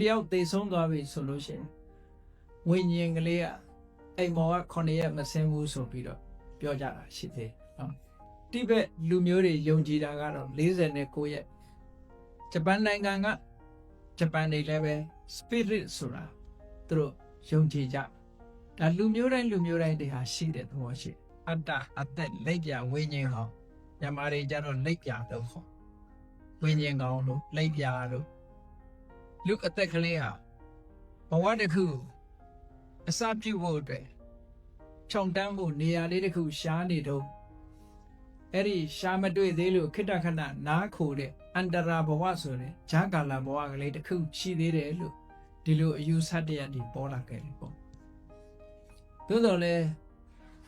တယောက်သေဆုံးသွားပြီဆိုလို့ရှိရင်ဝိညာဉ်ကလေးကအိမ်မော်က9ရက်မဆင်းဘူးဆိုပြီးတော့ပြောကြတာရှိသေးနော်တိဘက်လူမျိုးတွေယုံကြည်တာကတော့49ရက်ဂျပန်နိုင်ငံကဂျပန်တွေလည်းပဲ spirit ဆိုတာသူတို့ယုံကြည်ကြဒါလူမျိုးတိုင်းတွေဟာရှိတဲ့သဘောရှိအတ္တအသက်လက်ပြဝိညာဉ်ဟောညမာတွေကြတော့လက်ပြတော့ခေါ်ဝိညာဉ်ကောင်လို့လက်ပြလို့လူအသက်ကလေးဟာဘဝတစ်ခုအစပြုဖို့အတွက်ခြုံတန်းဖို့နေရာလေးတစ်ခုရှားနေတော့အဲ့ဒီရှားမတွေ့သေးလို့ခိတ္တခဏနားခိုတဲ့အန္တရာဘဝဆိုတဲ့ဂျာကာလာဘဝကလေးတစ်ခုရှိသေးတယ်လို့ဒီလိုအယူဆတရားတွေပေါ်လာခဲ့တယ်ပေါ့သို့တော်လည်း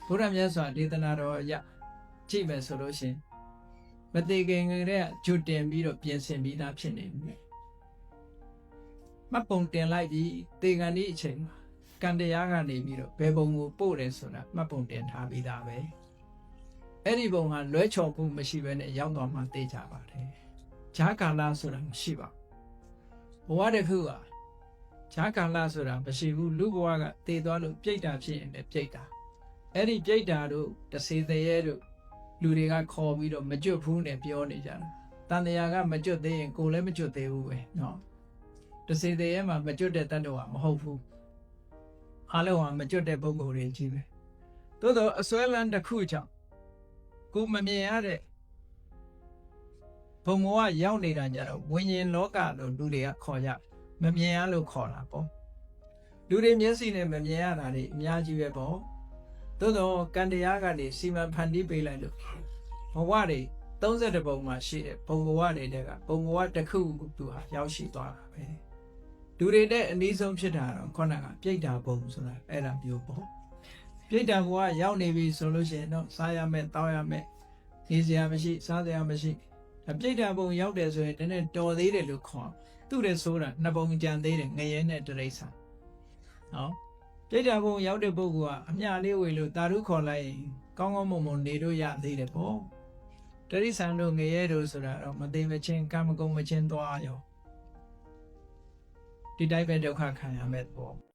ဘုရားမြတ်စွာဒေသနာတော်ရကြည့်မယ်ဆိုလို့ရှိရင်မသေးခင်ကတည်းကဂျွတ်တင်ပြီးတော့ပြင်ဆင်ပြီးသားဖြစ်နေပြီမှတ်ပုံတင်လိုက်ပြီးသေကန်ဒီအချိန်မှာကံတရားကနေပြီးတော့ဘယ်ပုံကိုပို့တယ်ဆိုတာမှတ်ပုံတင်ထားပြီးသားပဲအဲ့ဒီပုံကလွဲချော်မှုမရှိဘဲနဲ့ရောက်သွားမှသိကြပါတယ်ဂျာကာလာဆိုတာမရှိပါဘူးဘဝတစ်ခုကဂျာကာလာဆိုတာမရှိဘူးလူဘဝကသေသွားလို့ပြိတ္တာဖြစ်ရင်လည်းပြိတ္တာအဲ့ဒီပြိတ္တာတို့တစေတရေတို့လူတွေကခေါ်ပြီးတော့မကြွတ်ဘူးနဲ့ပြောနေကြတာတန်တရားကမကြွတ်သေးရင်ကိုယ်လည်းမကြွတ်သေးဘူးပဲနော်တစေတရေမှာမကြွတ်တဲ့တတ်တော်ကမဟုတ်ဘူးအားလုံးကမကြွတ်တဲ့ပုဂ္ဂိုလ်တွေကြီးပဲသို့တော့အစွဲလန်းတစ်ခုကြောင့်ကိုမမြင်ရတဲ့ဘုံဘဝရောက်နေတာကြတော့ဝိညာဉ်လောကလို့လူတွေကခေါ်ကြမမြင်ရလို့ခေါ်တာပေါ့လူတွေမျက်စိနဲ့မမြင်ရတာတွေအများကြီးပဲပေါ့သို့တော့ကံတရားကနေစီမံဖန်တီးပေးလိုက်လို့ဘဝတွေ32ပုံမှာရှိတဲ့ဘုံဘဝတွေတဲ့ကဘုံဘဝတစ်ခုသူဟာရောက်ရှိသွားတာပဲလူတွေတဲ့အနည်းဆုံးဖြစ်တာတော့ခေါင်းကပြိတ္တာဘုံဆိုတာအဲ့ဒါမျိုးပေါ့ပြိတ္တာဘဝရောက်နေပြီဆိုလို့ရှိရင်တော့စားရမယ်တောက်ရမယ်နေစရာမရှိစားစရာမရှိပြိတ္တာဘုံရောက်တယ်ဆိုရင်တနေ့တော်သေးတယ်လို့ခေါ်သူ့တဲ့ဆိုတာနှစ်ပုံကြံသေးတယ်ငရဲနဲ့တရိစ္ဆာန်နော်ပြိတ္တာဘုံရောက်တဲ့ပုဂ္ဂိုလ်ကအမျှလေးဝေလို့တာရုခေါ်လိုက်ရင်ကောင်းကောင်းမွန်မွန်နေလို့ရသေးတယ်ပေါ့တရိစ္ဆာန်တို့ငရဲတို့ဆိုတာတော့မသိမချင်းကံမကုန်မချင်းသွားရောဒီတိုင်းပဲဒုက္ခခံရမယ်ပေါ့